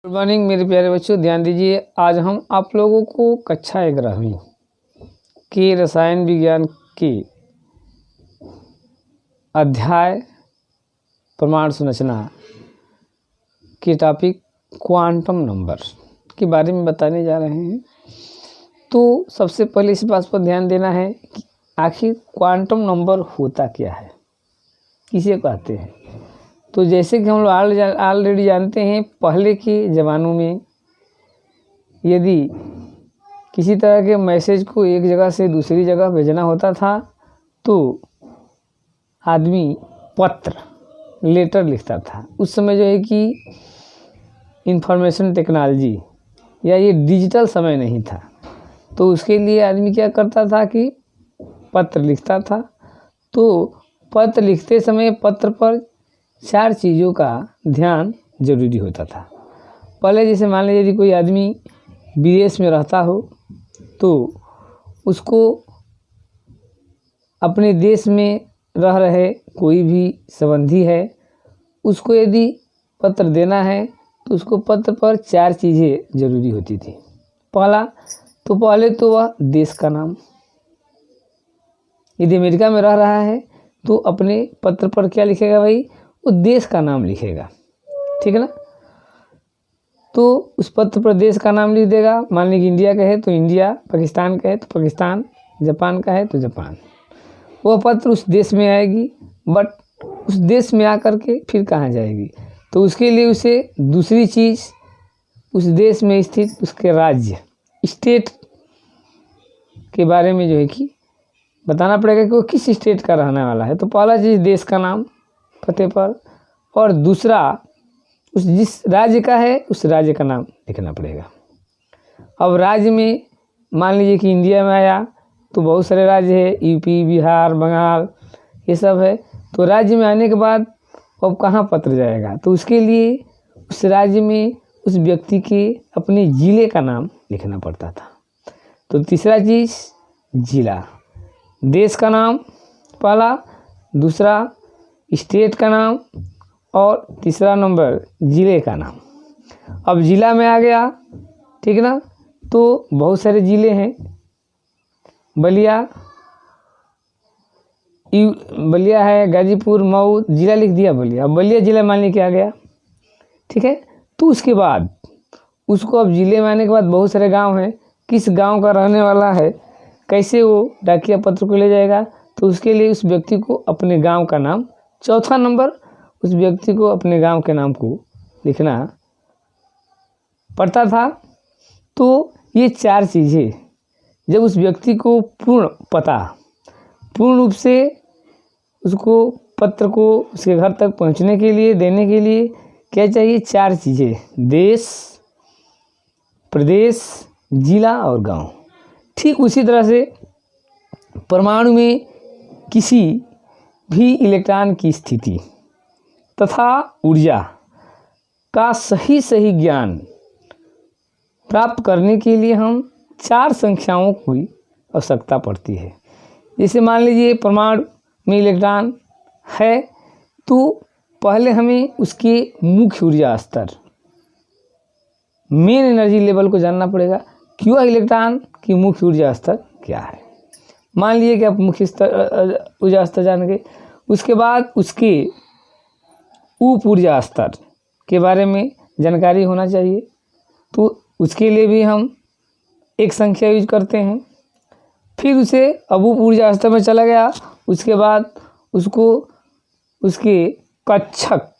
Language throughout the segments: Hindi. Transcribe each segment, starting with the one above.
गुड मॉर्निंग मेरे प्यारे बच्चों, ध्यान दीजिए। आज हम आप लोगों को कक्षा 11वीं के रसायन विज्ञान के अध्याय परमाणु संरचना के टॉपिक क्वांटम नंबर के बारे में बताने जा रहे हैं। तो सबसे पहले इस बात पर ध्यान देना है कि आखिर क्वांटम नंबर होता क्या है, किसे कहते हैं। तो जैसे कि हम लोग ऑलरेडी जानते हैं, पहले के ज़मानों में यदि किसी तरह के मैसेज को एक जगह से दूसरी जगह भेजना होता था तो आदमी पत्र लेटर लिखता था। उस समय जो है कि इंफॉर्मेशन टेक्नोलॉजी या ये डिजिटल समय नहीं था, तो उसके लिए आदमी क्या करता था कि पत्र लिखता था। तो पत्र लिखते समय पत्र पर 4 चीज़ों का ध्यान जरूरी होता था। पहले जैसे मान लीजिए यदि कोई आदमी विदेश में रहता हो तो उसको अपने देश में रह रहे कोई भी संबंधी है, उसको यदि पत्र देना है तो उसको पत्र पर 4 चीज़ें ज़रूरी होती थी। पहले तो वह देश का नाम, यदि अमेरिका में रह रहा है तो अपने पत्र पर क्या लिखेगा भाई, वो देश का नाम लिखेगा, ठीक है ना। तो उस पत्र पर देश का नाम लिख देगा। मान लीजिए इंडिया का है तो इंडिया, पाकिस्तान का है तो पाकिस्तान, जापान का है तो जापान। वो पत्र उस देश में आएगी, बट उस देश में आकर के फिर कहाँ जाएगी, तो उसके लिए उसे दूसरी चीज़ उस देश में स्थित उसके राज्य स्टेट के बारे में जो है कि बताना पड़ेगा कि वो किस स्टेट का रहने वाला है। तो पहला चीज़ देश का नाम पते पर, और दूसरा उस जिस राज्य का है उस राज्य का नाम लिखना पड़ेगा। अब राज्य में मान लीजिए कि इंडिया में आया तो बहुत सारे राज्य है, यूपी, बिहार, बंगाल, ये सब है। तो राज्य में आने के बाद अब कहाँ पत्र जाएगा, तो उसके लिए उस राज्य में उस व्यक्ति के अपने ज़िले का नाम लिखना पड़ता था। तो तीसरा चीज़ ज़िला, देश का नाम पहला, दूसरा स्टेट का नाम, और तीसरा नंबर ज़िले का नाम। अब ज़िला में आ गया, ठीक है ना। तो बहुत सारे ज़िले हैं, बलिया है, गाजीपुर, मऊ, ज़िला लिख दिया बलिया। अब बलिया ज़िला मान लीजिए आ गया, ठीक है। तो उसके बाद उसको अब ज़िले में आने के बाद बहुत सारे गांव हैं, किस गांव का रहने वाला है, कैसे वो डाकिया पत्र को ले जाएगा, तो उसके लिए उस व्यक्ति को अपने गांव का नाम, चौथा नंबर उस व्यक्ति को अपने गांव के नाम को लिखना पड़ता था। तो ये 4 चीज़ें जब उस व्यक्ति को पूर्ण रूप से उसको पत्र को उसके घर तक पहुंचने के लिए, देने के लिए क्या चाहिए, 4 चीज़ें, देश, प्रदेश, जिला और गांव। ठीक उसी तरह से परमाणु में किसी भी इलेक्ट्रॉन की स्थिति तथा ऊर्जा का सही ज्ञान प्राप्त करने के लिए हम 4 संख्याओं की आवश्यकता पड़ती है। जैसे मान लीजिए परमाणु में इलेक्ट्रॉन है तो पहले हमें उसके मुख्य ऊर्जा स्तर, मेन एनर्जी लेवल को जानना पड़ेगा कि वह इलेक्ट्रॉन की मुख्य ऊर्जा स्तर क्या है। मान लीजिए कि आप मुख्य ऊर्जा स्तर जान गए, उसके बाद उसके उप ऊर्जा स्तर के बारे में जानकारी होना चाहिए। तो उसके लिए भी हम एक संख्या यूज करते हैं। फिर उसे अब उप ऊर्जा स्तर में चला गया, उसके बाद उसको उसके कक्षक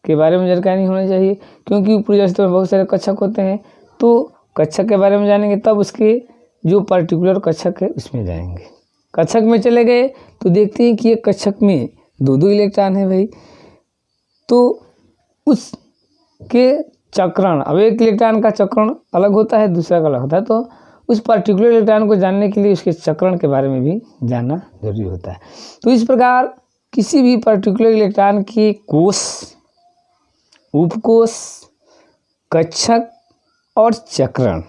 के बारे में जानकारी होना चाहिए, क्योंकि उप ऊर्जा स्तर में बहुत सारे कक्षक होते हैं। तो कक्षक के बारे में जानेंगे तब उसके जो पर्टिकुलर कक्षक है उसमें जाएंगे। कक्षक में चले गए तो देखते हैं कि एक कक्षक में 2 इलेक्ट्रॉन है भाई, तो उसके चक्रण, अब एक इलेक्ट्रॉन का चक्रण अलग होता है, दूसरा का अलग होता है। तो उस पर्टिकुलर इलेक्ट्रॉन को जानने के लिए उसके चक्रण के बारे में भी जानना जरूरी होता है। तो इस प्रकार किसी भी पर्टिकुलर इलेक्ट्रॉन के कोष, उपकोष, कक्षक और चक्रण,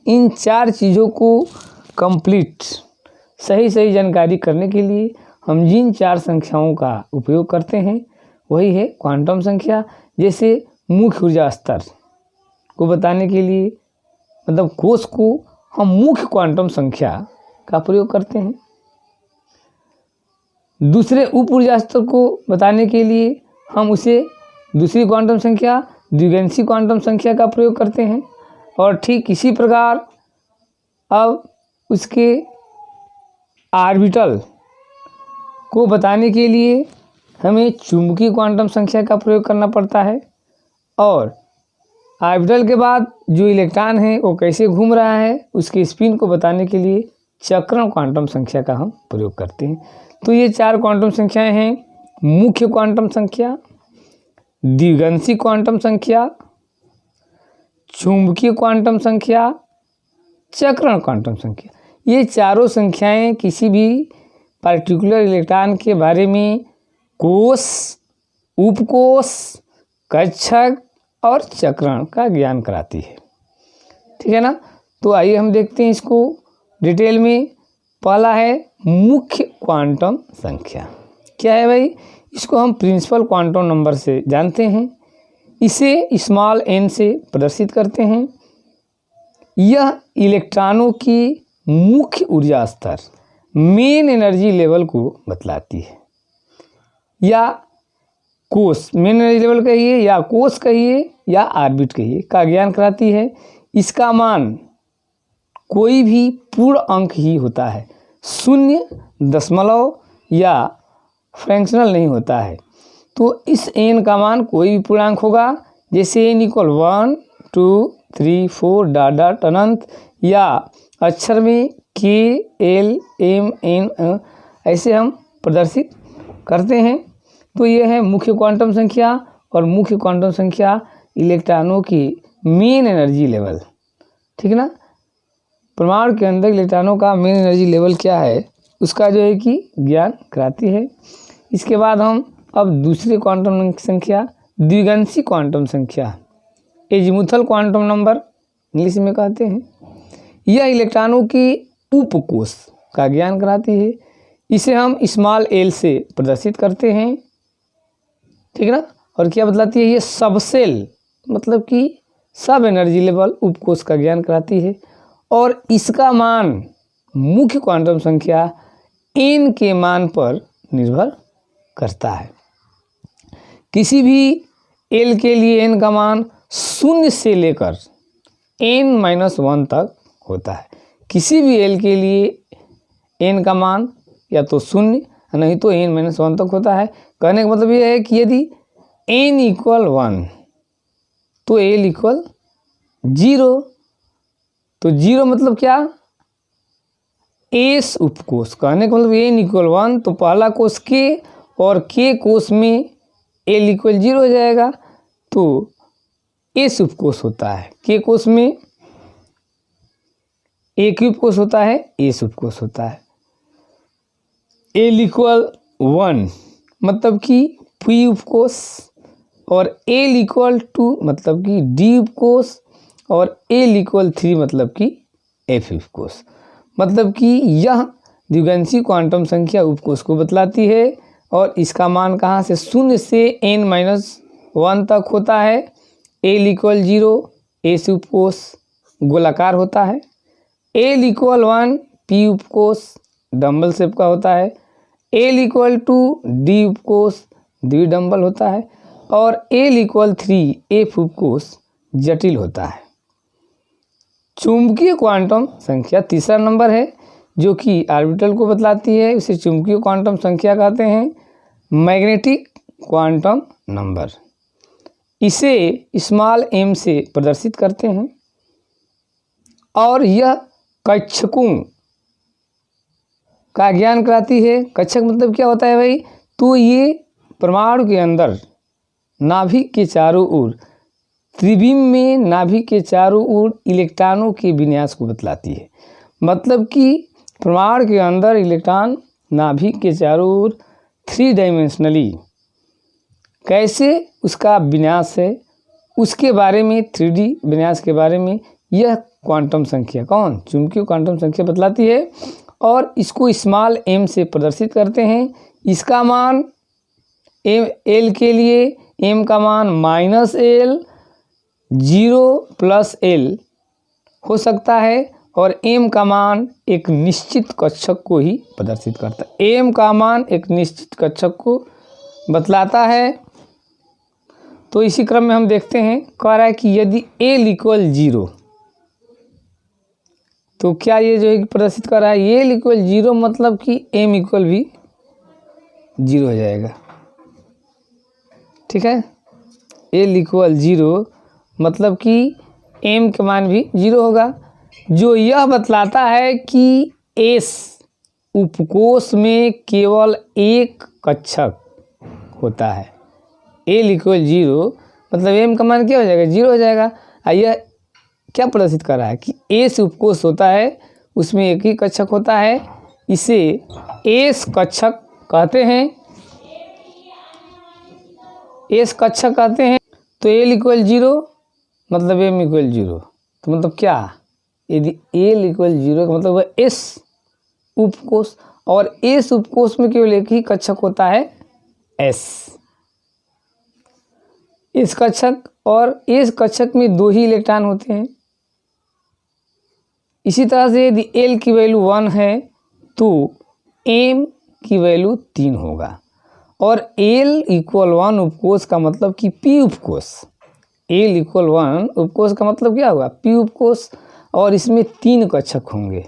इन 4 चीज़ों को कंप्लीट सही जानकारी करने के लिए हम जिन 4 संख्याओं का उपयोग करते हैं वही है क्वांटम संख्या। जैसे मुख्य ऊर्जा स्तर, को बताने के लिए, मतलब कोष को हम मुख्य क्वांटम संख्या का प्रयोग करते हैं। दूसरे उप ऊर्जा स्तर को बताने के लिए हम उसे दूसरी क्वांटम संख्या, द्विगंशी क्वांटम संख्या का प्रयोग करते हैं। और ठीक इसी प्रकार अब उसके ऑर्बिटल को बताने के लिए हमें चुंबकीय क्वांटम संख्या का प्रयोग करना पड़ता है। और ऑर्बिटल के बाद जो इलेक्ट्रॉन है वो कैसे घूम रहा है उसके स्पिन को बताने के लिए चक्रण क्वांटम संख्या का हम प्रयोग करते हैं। तो ये 4 क्वांटम संख्याएं हैं: मुख्य क्वांटम संख्या, द्विगंशी क्वांटम संख्या, चुंबकीय क्वांटम संख्या, चक्रण क्वांटम संख्या। ये चारों संख्याएं किसी भी पार्टिकुलर इलेक्ट्रॉन के बारे में कोष, उपकोष, कक्षक और चक्रण का ज्ञान कराती है। ठीक है ना। तो आइए हम देखते हैं इसको डिटेल में। पहला है मुख्य क्वांटम संख्या। क्या है भाई? इसको हम प्रिंसिपल क्वांटम नंबर से जानते हैं। इसे स्मॉल n से प्रदर्शित करते हैं। यह इलेक्ट्रॉनों की मुख्य ऊर्जा स्तर, मेन एनर्जी लेवल को बतलाती है, या कोष, मेन एनर्जी लेवल कहिए या कोष कहिए या ऑर्बिट कहिए, का ज्ञान कराती है। इसका मान कोई भी पूर्ण अंक ही होता है, 0, दशमलव या फ्रैक्शनल नहीं होता है। तो इस n का मान कोई भी पूर्णांक होगा, जैसे n = 1, 2, 3, 4 डॉट डॉट अनंत, या अक्षर में K, L, M, N ऐसे हम प्रदर्शित करते हैं। तो ये है मुख्य क्वांटम संख्या। और मुख्य क्वांटम संख्या इलेक्ट्रॉनों की मेन एनर्जी लेवल, ठीक है ना। परमाणु के अंदर इलेक्ट्रॉनों का मेन एनर्जी लेवल क्या है उसका जो है कि ज्ञान कराती है। इसके बाद हम अब दूसरी क्वांटम संख्या, द्विगंशी क्वांटम संख्या, एजीमुथल क्वांटम नंबर इंग्लिश में कहते हैं। यह इलेक्ट्रॉनों की उपकोष का ज्ञान कराती है। इसे हम स्मॉल l से प्रदर्शित करते हैं। ठीक है ना। और क्या बतलाती है? ये सबसेल, मतलब कि सब एनर्जी लेवल उपकोष का ज्ञान कराती है। और इसका मान मुख्य क्वांटम संख्या n के मान पर निर्भर करता है। किसी भी l के लिए n का मान 0 से लेकर n-1 तक होता है। किसी भी l के लिए n का मान या तो 0 नहीं तो n-1 तक होता है। कहने का मतलब ये है कि यदि n = 1 तो l = 0। तो 0 मतलब क्या? एस उपकोष। कहने का मतलब n = 1 तो पहला कोष k और k कोष में l = 0 हो जाएगा। तो एस उपकोष होता है, k कोष में एक ही उपकोष होता है, एस उपकोष होता है। l = 1 मतलब कि p उपकोष, और l = 2 मतलब कि d उपकोष, और l = 3 मतलब कि f उपकोष। मतलब कि यह द्विगंशी क्वांटम संख्या उपकोष को बतलाती है। और इसका मान कहाँ से? 0 से n-1 तक होता है। l = 0, एस उपकोष गोलाकार होता है। l = 1, p उपकोष डंबल शेप का होता है। l = 2, d उपकोष द्विडंबल होता है। और l = 3, f उपकोष जटिल होता है। चुंबकीय क्वांटम संख्या तीसरा नंबर है जो कि ऑर्बिटल को बतलाती है। इसे चुंबकीय क्वांटम संख्या कहते हैं। मैग्नेटिक क्वांटम नंबर, इसे स्मॉल m से प्रदर्शित करते हैं। और यह कक्षकों का ज्ञान कराती है। कक्षक मतलब क्या होता है भाई? तो ये परमाणु के अंदर नाभिक के चारों ओर, त्रिविम में नाभिक के चारों ओर इलेक्ट्रॉनों के विन्यास को बतलाती है। मतलब कि परमाणु के अंदर इलेक्ट्रॉन नाभिक के चारों ओर 3 डायमेंशनली कैसे उसका विन्यास है उसके बारे में, 3D विन्यास के बारे में यह क्वांटम संख्या कौन? चुंबकीय क्वांटम संख्या बतलाती है। और इसको स्मॉल m से प्रदर्शित करते हैं। इसका मान l के लिए m का मान -l, 0+L हो सकता है और m का मान एक निश्चित कक्षक को ही प्रदर्शित करता है। m का मान एक निश्चित कक्षक को बतलाता है। तो इसी क्रम में हम देखते हैं, कह रहा है कि यदि L = 0, तो क्या ये जो है प्रदर्शित कर रहा है, L = 0 मतलब कि m = भी 0 हो जाएगा। ठीक है, L = 0 मतलब कि m का मान भी 0 होगा, जो यह बतलाता है कि S उपकोष में केवल एक कक्षक होता है। L = 0 मतलब m का मान क्या हो जाएगा, 0 हो जाएगा। यह क्या प्रदर्शित कर रहा है कि S उपकोष होता है, उसमें एक ही कक्षक होता है, इसे S कक्षक कहते हैं। S कक्षक कहते हैं। तो L = 0 मतलब m = 0, तो मतलब क्या, यदि L = 0 का मतलब वह S उपकोष, और S उपकोष में केवल एक ही कक्षक होता है, S कक्षक, और S कक्षक में 2 ही इलेक्ट्रॉन होते हैं। इसी तरह से यदि L की वैल्यू 1 है तो M की वैल्यू 3 होगा, और L = 1 उपकोष का मतलब कि P उपकोष, L = 1 उपकोष का मतलब क्या होगा, P उपकोष, और इसमें 3 कक्षक होंगे,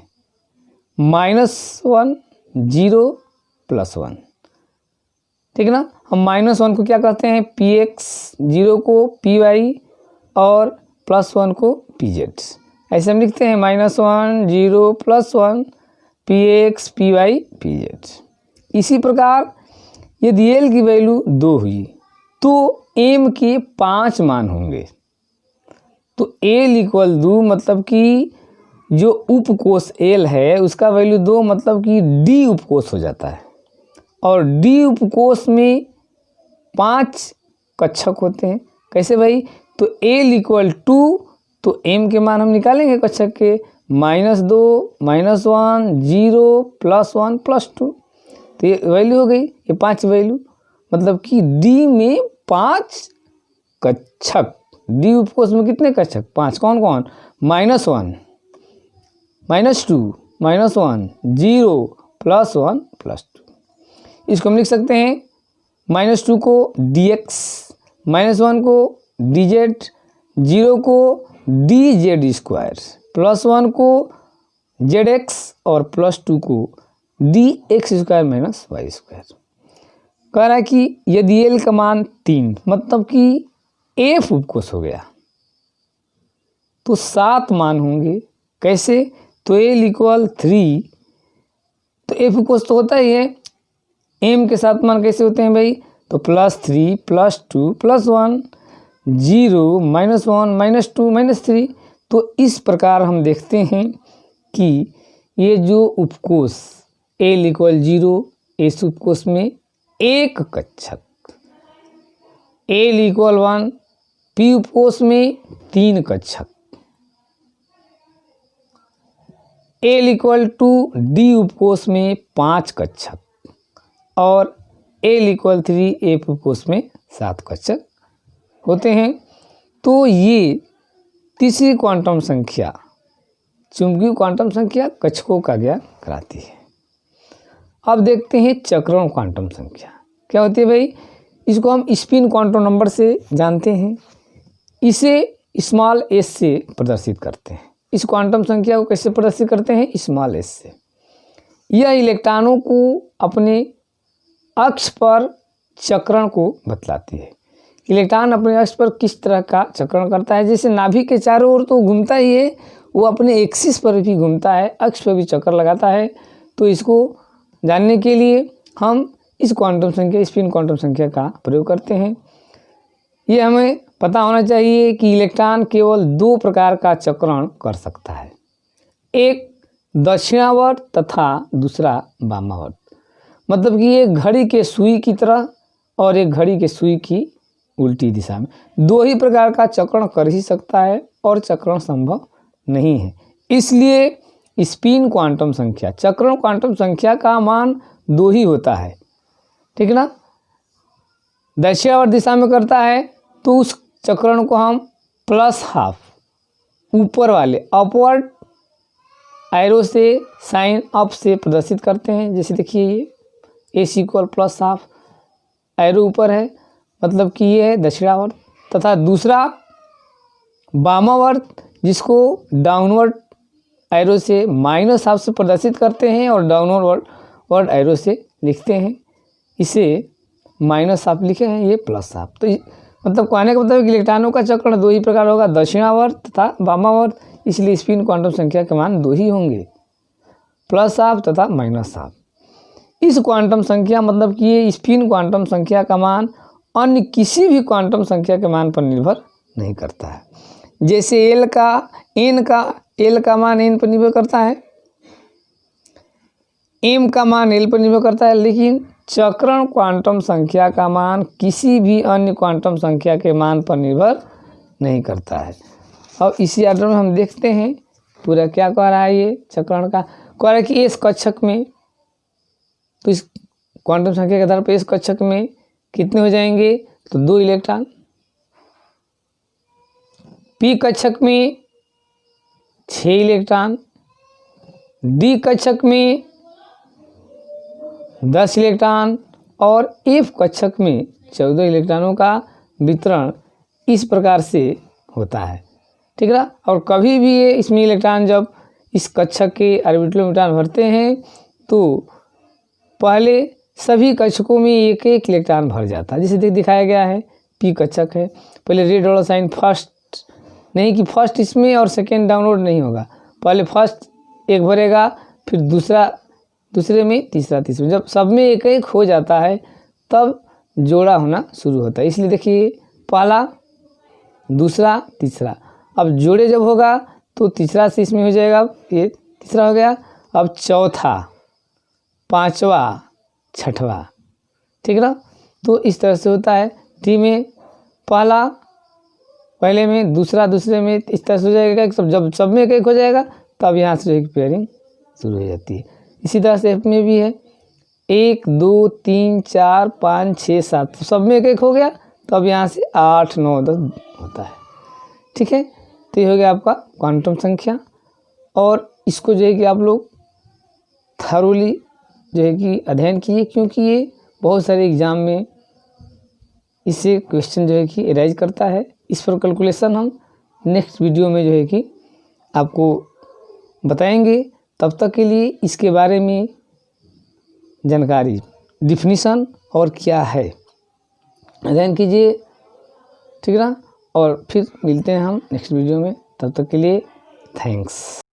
-1, 0, +1। ठीक है ना। हम -1 को क्या कहते हैं, px, 0 को py और +1 को pz। ऐसे हम लिखते हैं -1, 0, +1, px, py, pz। इसी प्रकार यदि L की वैल्यू 2 हुई तो M के 5 मान होंगे। तो L = 2 मतलब कि जो उपकोष L है उसका वैल्यू 2 मतलब कि D उपकोष हो जाता है, और D उपकोष में 5 कक्षक होते हैं। कैसे भाई, तो L = 2, तो M के मान हम निकालेंगे कक्षक के, -2, -1, 0, +1, +2, तो ये वैल्यू हो गई, ये 5 वैल्यू, मतलब कि D में 5 कक्षक, D उपकोष में कितने कक्षक, 5। कौन कौन, -1, -2, -1, 0, +1, +2। इसको हम लिख सकते हैं, -2 को dx, -1 को dz, 0 को dz², +1 को zx और +2 को dx² - y²। कह रहा है कि यदि L का मान 3 मतलब कि F उपकोष हो गया तो 7 मान होंगे। कैसे, तो L = 3, तो F उपकोष तो होता ही है, M के 7 मान कैसे होते हैं भाई, तो +3, +2, +1, 0, -1, -2, -3। तो इस प्रकार हम देखते हैं कि ये जो उपकोष L = 0, इस उपकोष में एक कक्षक, L = 1, P उपकोष में 3 कक्षक, L = 2, D उपकोष में 5 कक्षक, और L = 3, F उपकोष में 7 कक्षक होते हैं। तो ये तीसरी क्वांटम संख्या, चुंबकीय क्वांटम संख्या कक्षकों का ज्ञान कराती है। अब देखते हैं चक्रण क्वांटम संख्या क्या होती है भाई। इसको हम स्पिन क्वांटम नंबर से जानते हैं, इसे s से प्रदर्शित करते हैं। इस क्वांटम संख्या को कैसे प्रदर्शित करते हैं, s से। यह इलेक्ट्रॉनों को अपने अक्ष पर चक्रण को बतलाती है। इलेक्ट्रॉन अपने अक्ष पर किस तरह का चक्रण करता है, जैसे नाभिक के चारों ओर तो घूमता ही है, वो अपने एक्सिस पर भी घूमता है, अक्ष पर भी चक्कर लगाता है। तो इसको जानने के लिए हम इस क्वांटम संख्या, स्पिन क्वांटम संख्या का प्रयोग करते हैं। ये हमें पता होना चाहिए कि इलेक्ट्रॉन केवल 2 प्रकार का चक्रण कर सकता है, एक दक्षिणावर्त तथा दूसरा वामावर्त। मतलब कि एक घड़ी के सुई की तरह और एक घड़ी के सुई की उल्टी दिशा में 2 ही प्रकार का चक्रण कर ही सकता है, और चक्रण संभव नहीं है। इसलिए स्पिन क्वांटम संख्या, चक्रण क्वांटम संख्या का मान 2 ही होता है। ठीक है ना। दक्षिणावर्त दिशा में करता है तो उस चक्रण को हम प्लस हाफ ऊपर वाले अपवर्ड एरो से साइन अप से प्रदर्शित करते हैं। जैसे देखिए ये AC equal plus half, arrow ऊपर है मतलब कि ये है दक्षिणावर्त, तथा दूसरा वामावर्त जिसको डाउनवर्ड एरो से माइनस हाफ से प्रदर्शित करते हैं और डाउनवर्ड एरो से लिखते हैं। इसे माइनस हाफ लिखे हैं, ये प्लस हाफ। तो मतलब कहने का मतलब कि इलेक्ट्रॉनों का चक्रण दो ही प्रकार होगा, दक्षिणावर्त तथा वामावर्त, इसलिए स्पिन क्वांटम संख्या के मान दो ही होंगे, प्लस हाफ तथा माइनस हाफ। इस क्वांटम संख्या मतलब कि ये स्पिन क्वांटम संख्या का मान अन्य किसी भी क्वांटम संख्या के मान पर निर्भर नहीं करता है। जैसे एल का मान n पर निर्भर करता है, m का मान l पर निर्भर करता है, लेकिन चक्रण क्वांटम संख्या का मान किसी भी अन्य क्वांटम संख्या के मान पर निर्भर नहीं करता है। अब इसी आर्डर में हम देखते हैं पूरा क्या कह रहा है। ये चक्रण का कह रहा है कि इस कक्षक में, तो इस क्वांटम संख्या के आधार पर इस कक्षक में कितने हो जाएंगे, तो 2 इलेक्ट्रॉन। P कक्षक में 6 इलेक्ट्रॉन, D कक्षक में 10 इलेक्ट्रॉन और F कक्षक में 14 इलेक्ट्रॉनों का वितरण इस प्रकार से होता है, ठीक है। और कभी भी ये इसमें इलेक्ट्रॉन जब इस कक्षक के ऑर्बिटल में इलेक्ट्रॉन भरते हैं तो पहले सभी कक्षकों में एक एक इलेक्ट्रॉन भर जाता है। जैसे दिखाया गया है P कक्षक है, पहले रेड वाला साइन फर्स्ट नहीं कि फर्स्ट इसमें और सेकेंड डाउनलोड नहीं होगा, पहले फर्स्ट एक भरेगा, फिर दूसरे में तीसरा, जब सब में एक एक हो जाता है तब जोड़ा होना शुरू होता है। इसलिए देखिए पहला, दूसरा, तीसरा, अब जोड़े जब होगा तो तीसरा से इसमें हो जाएगा, ये तीसरा हो गया, अब चौथा, पांचवा, छठवा, ठीक ना। तो इस तरह से होता है। टी में पहले में, दूसरे में, इस तरह से हो जाएगा। जब सब में एक एक हो जाएगा तब यहाँ से एक पेयरिंग शुरू हो जाती है। इसी तरह से एफ में भी है 1 2 3 4 5 6 7, तो सब में एक एक हो गया, तब यहाँ से 8 9 10 होता है, ठीक है। तो ये हो गया आपका क्वांटम संख्या। और इसको जो है कि आप लोग थरोली जो है कि अध्ययन कीजिए, क्योंकि ये बहुत सारे एग्जाम में इससे क्वेश्चन जो है कि एराइज करता है। इस पर कैलकुलेशन हम नेक्स्ट वीडियो में जो है कि आपको बताएंगे। तब तक के लिए इसके बारे में जानकारी, डिफिनीशन और क्या है अध्ययन कीजिए, ठीक है ना। और फिर मिलते हैं हम नेक्स्ट वीडियो में, तब तक के लिए थैंक्स।